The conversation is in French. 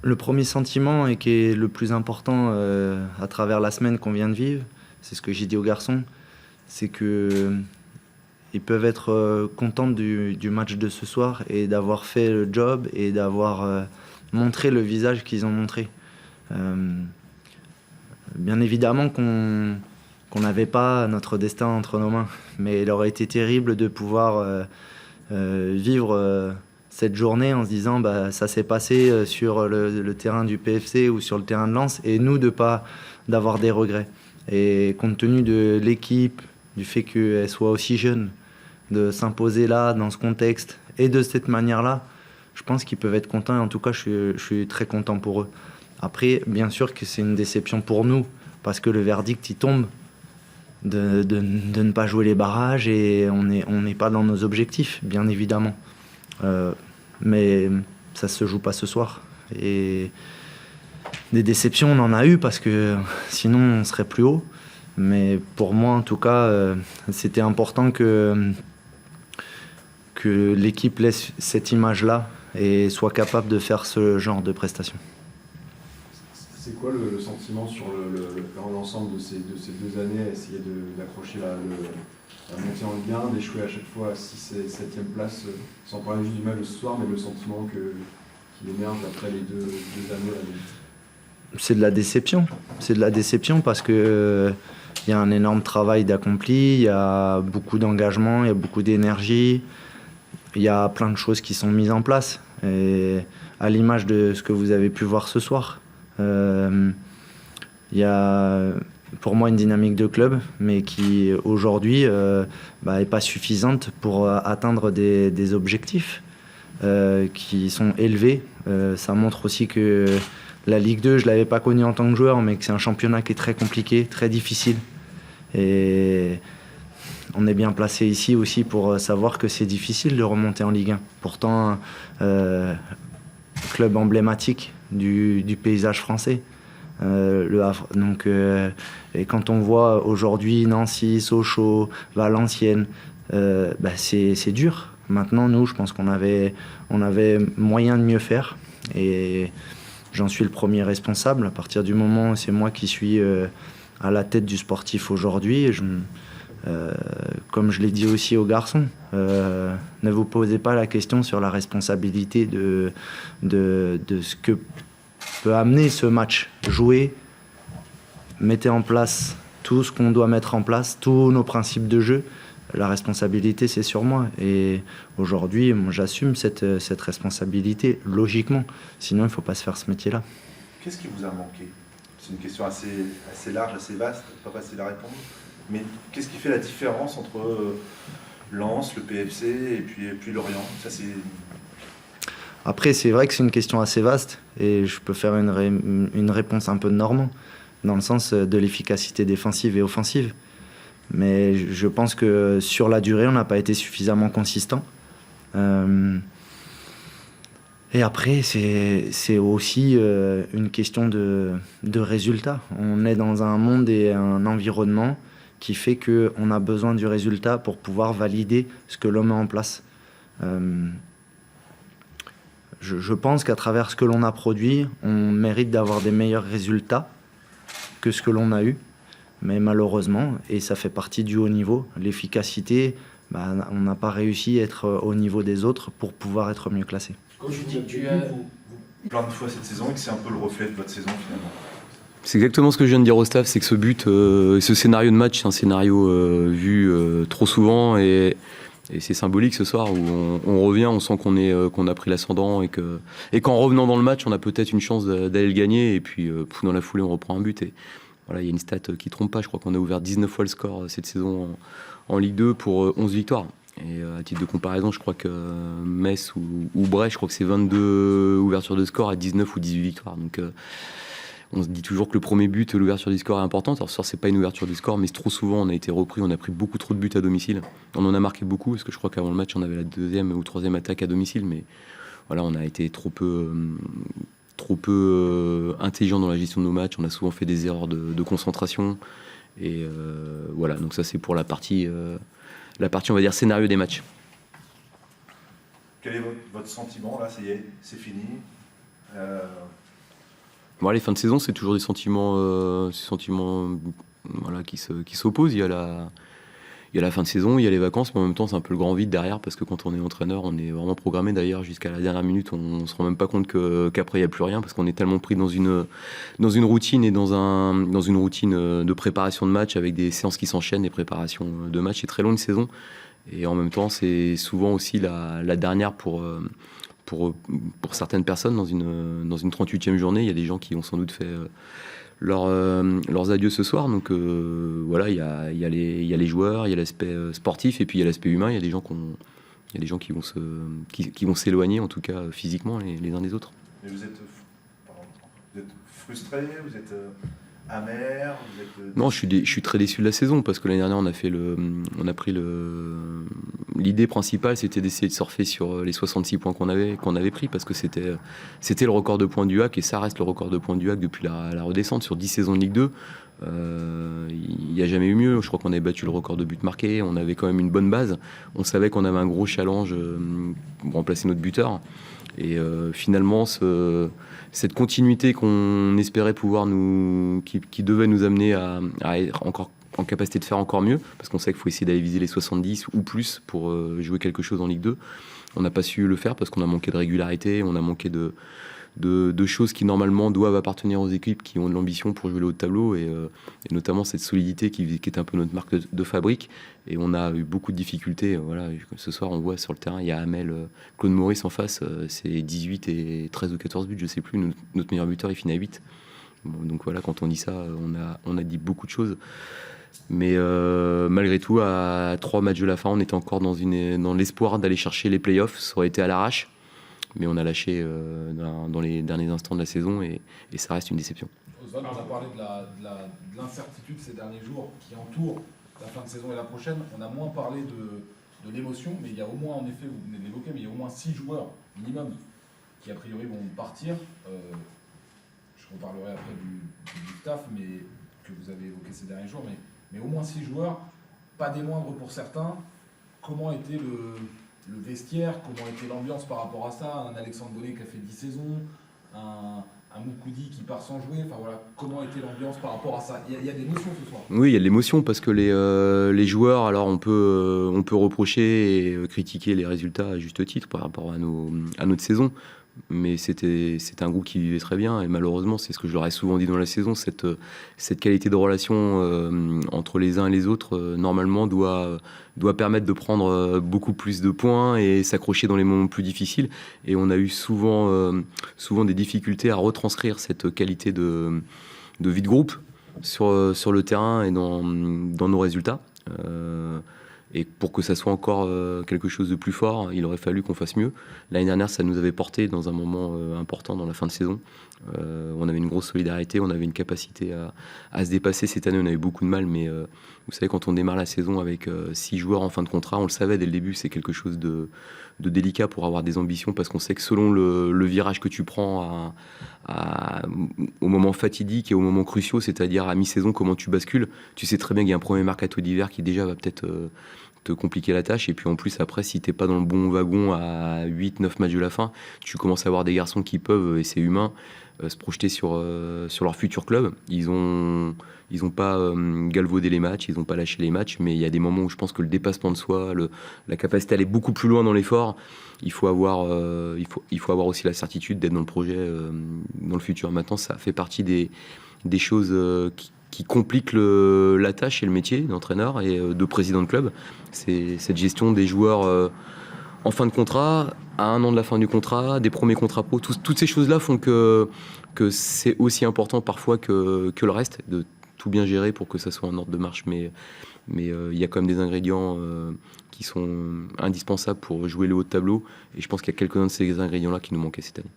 Le premier sentiment et qui est le plus important à travers la semaine qu'on vient de vivre, c'est ce que j'ai dit aux garçons, c'est que ils peuvent être contents du match de ce soir et d'avoir fait le job et d'avoir montré le visage qu'ils ont montré. Euh, Bien évidemment qu'on n'avait pas notre destin entre nos mains, mais il aurait été terrible de pouvoir vivre cette journée en se disant bah, ça s'est passé sur le terrain du PFC ou sur le terrain de Lens et nous de pas d'avoir des regrets. Et compte tenu de l'équipe, du fait qu'elle soit aussi jeune, de s'imposer là, dans ce contexte et de cette manière-là, je pense qu'ils peuvent être contents et en tout cas je suis très content pour eux. Après, bien sûr que c'est une déception pour nous parce que le verdict il tombe de ne pas jouer les barrages et on n'est pas dans nos objectifs, bien évidemment. Mais ça se joue pas ce soir. Et des déceptions, on en a eu parce que sinon on serait plus haut. Mais pour moi, en tout cas, c'était important que l'équipe laisse cette image-là et soit capable de faire ce genre de prestations. C'est quoi le sentiment sur l'ensemble de ces 2 années à essayer d'accrocher la montée en Ligue 1, d'échouer à chaque fois à 6 et 7e place, sans parler juste du match de ce soir, mais le sentiment qui émerge après les deux années là. C'est de la déception. C'est de la déception parce que y a un énorme travail d'accompli, il y a beaucoup d'engagement, il y a beaucoup d'énergie, il y a plein de choses qui sont mises en place. Et à l'image de ce que vous avez pu voir ce soir, il y a pour moi une dynamique de club, mais qui aujourd'hui est pas suffisante pour atteindre des objectifs qui sont élevés. Ça montre aussi que la Ligue 2, je ne l'avais pas connue en tant que joueur, mais que c'est un championnat qui est très compliqué, très difficile. Et on est bien placé ici aussi pour savoir que c'est difficile de remonter en Ligue 1. Pourtant, club emblématique du paysage français, le Havre. Donc, et quand on voit aujourd'hui Nancy, Sochaux, Valenciennes, c'est dur. Maintenant, nous, je pense qu'on avait moyen de mieux faire. Et j'en suis le premier responsable. À partir du moment où c'est moi qui suis à la tête du sportif aujourd'hui, comme je l'ai dit aussi aux garçons, ne vous posez pas la question sur la responsabilité de ce que peut amener ce match. Jouer, mettez en place tout ce qu'on doit mettre en place, tous nos principes de jeu. La responsabilité, c'est sur moi. Et aujourd'hui, moi, j'assume cette responsabilité, logiquement. Sinon, il ne faut pas se faire ce métier-là. Qu'est-ce qui vous a manqué? C'est une question assez large, assez vaste, pas facile à répondre. Mais qu'est-ce qui fait la différence entre Lens, le PFC et puis Lorient? Ça, c'est... Après, c'est vrai que c'est une question assez vaste et je peux faire une réponse un peu de Normand, dans le sens de l'efficacité défensive et offensive. Mais je pense que sur la durée, on n'a pas été suffisamment consistant. Et après, c'est aussi une question de résultat. On est dans un monde et un environnement qui fait qu'on a besoin du résultat pour pouvoir valider ce que l'on met en place. Je pense qu'à travers ce que l'on a produit, on mérite d'avoir des meilleurs résultats que ce que l'on a eu. Mais malheureusement, et ça fait partie du haut niveau, l'efficacité, on n'a pas réussi à être au niveau des autres pour pouvoir être mieux classé. Quand tu dis que tu as plein de fois cette saison et que c'est un peu le reflet de votre saison finalement. C'est exactement ce que je viens de dire au staff, c'est que ce but, ce scénario de match, c'est un scénario vu trop souvent et c'est symbolique ce soir où on revient, on sent qu'on a pris l'ascendant et qu'en revenant dans le match, on a peut-être une chance d'aller le gagner et puis dans la foulée, on reprend un but. Et voilà, il y a une stat qui ne trompe pas, je crois qu'on a ouvert 19 fois le score cette saison en Ligue 2 pour 11 victoires. Et à titre de comparaison, je crois que Metz ou Brest, je crois que c'est 22 ouvertures de score à 19 ou 18 victoires. Donc on se dit toujours que le premier but, l'ouverture du score est importante. Alors ce soir, c'est pas une ouverture du score, mais trop souvent, on a été repris, on a pris beaucoup trop de buts à domicile. On en a marqué beaucoup, parce que je crois qu'avant le match, on avait la 2e ou 3e attaque à domicile, mais voilà, on a été trop peu intelligent dans la gestion de nos matchs. On a souvent fait des erreurs de concentration. Et voilà, donc ça, c'est pour la partie, on va dire, scénario des matchs. Quel est votre sentiment là? Ça y est, c'est fini. Bon, les fins de saison, c'est toujours des sentiments, voilà, qui s'opposent. Il y a la fin de saison, il y a les vacances, mais en même temps, c'est un peu le grand vide derrière, parce que quand on est entraîneur, on est vraiment programmé d'ailleurs jusqu'à la dernière minute. On se rend même pas compte qu'après, il n'y a plus rien, parce qu'on est tellement pris dans une routine et dans une routine de préparation de match avec des séances qui s'enchaînent, des préparations de match. C'est très long une saison. Et en même temps, c'est souvent aussi la dernière pour certaines personnes dans une 38e journée. Il y a des gens qui ont sans doute fait leurs adieux ce soir. Donc voilà, il y a les joueurs, il y a l'aspect sportif et puis il y a l'aspect humain. Il y a des gens qui vont s'éloigner, en tout cas physiquement, les uns des autres. Mais vous êtes frustré, vous êtes amer, vous êtes... Non, je suis très déçu de la saison parce que l'année dernière, on a pris l'idée principale, c'était d'essayer de surfer sur les 66 points qu'on avait pris parce que c'était le record de points du HAC et ça reste le record de points du HAC depuis la redescente sur 10 saisons de Ligue 2. Il n'y a jamais eu mieux. Je crois qu'on avait battu le record de buts marqués. On avait quand même une bonne base. On savait qu'on avait un gros challenge pour remplacer notre buteur. Et finalement, cette continuité qu'on espérait pouvoir qui devait nous amener à être encore en capacité de faire encore mieux, parce qu'on sait qu'il faut essayer d'aller viser les 70 ou plus pour jouer quelque chose en Ligue 2. On n'a pas su le faire parce qu'on a manqué de régularité, on a manqué de choses qui normalement doivent appartenir aux équipes qui ont de l'ambition pour jouer le haut de tableau et notamment cette solidité qui est un peu notre marque de fabrique. Et on a eu beaucoup de difficultés. Voilà, ce soir, on voit sur le terrain, il y a Hamel, Claude Maurice en face, c'est 18 et 13 ou 14 buts, je sais plus. Notre meilleur buteur, il finit à 8. Bon, donc voilà, quand on dit ça, on a dit beaucoup de choses. Mais malgré tout, à 3 matchs de la fin, on était encore dans l'espoir d'aller chercher les playoffs. Ça aurait été à l'arrache. Mais on a lâché dans les derniers instants de la saison et ça reste une déception. Oswald nous a parlé de l'incertitude ces derniers jours qui entoure la fin de saison et la prochaine. On a moins parlé de l'émotion, mais il y a au moins, en effet, vous venez de l'évoquer, mais il y a au moins 6 joueurs minimum qui a priori vont partir. Je reparlerai après du staff mais, que vous avez évoqué ces derniers jours, mais au moins 6 joueurs, pas des moindres pour certains. Comment était le vestiaire, comment était l'ambiance par rapport à ça? Un Alexandre Bonnet qui a fait 10 saisons, un Moukoudi qui part sans jouer, enfin voilà, comment était l'ambiance par rapport à ça? Il y a des émotions ce soir. Oui, il y a de l'émotion parce que les joueurs, alors on peut reprocher et critiquer les résultats à juste titre par rapport à notre saison. Mais c'était un groupe qui vivait très bien et malheureusement c'est ce que je leur ai souvent dit dans la saison, cette qualité de relation entre les uns et les autres normalement doit permettre de prendre beaucoup plus de points et s'accrocher dans les moments plus difficiles et on a eu souvent des difficultés à retranscrire cette qualité de vie de groupe sur le terrain et dans nos résultats. Et pour que ça soit encore quelque chose de plus fort, il aurait fallu qu'on fasse mieux. L'année dernière, ça nous avait porté dans un moment important dans la fin de saison. On avait une grosse solidarité, on avait une capacité à se dépasser. Cette année, on avait beaucoup de mal, mais vous savez, quand on démarre la saison avec 6 joueurs en fin de contrat, on le savait dès le début, c'est quelque chose de délicat pour avoir des ambitions, parce qu'on sait que selon le virage que tu prends au moment fatidique et au moment cruciaux, c'est-à-dire à mi-saison, comment tu bascules, tu sais très bien qu'il y a un premier mercato d'hiver qui déjà va peut-être te compliquer la tâche. Et puis en plus, après, si t'es pas dans le bon wagon à 8-9 matchs de la fin, tu commences à avoir des garçons qui peuvent, et c'est humain, se projeter sur leur futur club. Ils ont pas galvaudé les matchs, ils ont pas lâché les matchs, mais il y a des moments où je pense que le dépassement de soi, la capacité à aller beaucoup plus loin dans l'effort, il faut avoir aussi la certitude d'être dans le projet dans le futur. Maintenant, ça fait partie des choses qui compliquent la tâche et le métier d'entraîneur et de président de club. C'est cette gestion des joueurs en fin de contrat, à 1 an de la fin du contrat, des premiers contrats pro. Toutes ces choses-là font que c'est aussi important parfois que le reste, de tout bien gérer pour que ça soit en ordre de marche. Mais il y a quand même des ingrédients qui sont indispensables pour jouer le haut de tableau. Et je pense qu'il y a quelques-uns de ces ingrédients-là qui nous manquaient cette année.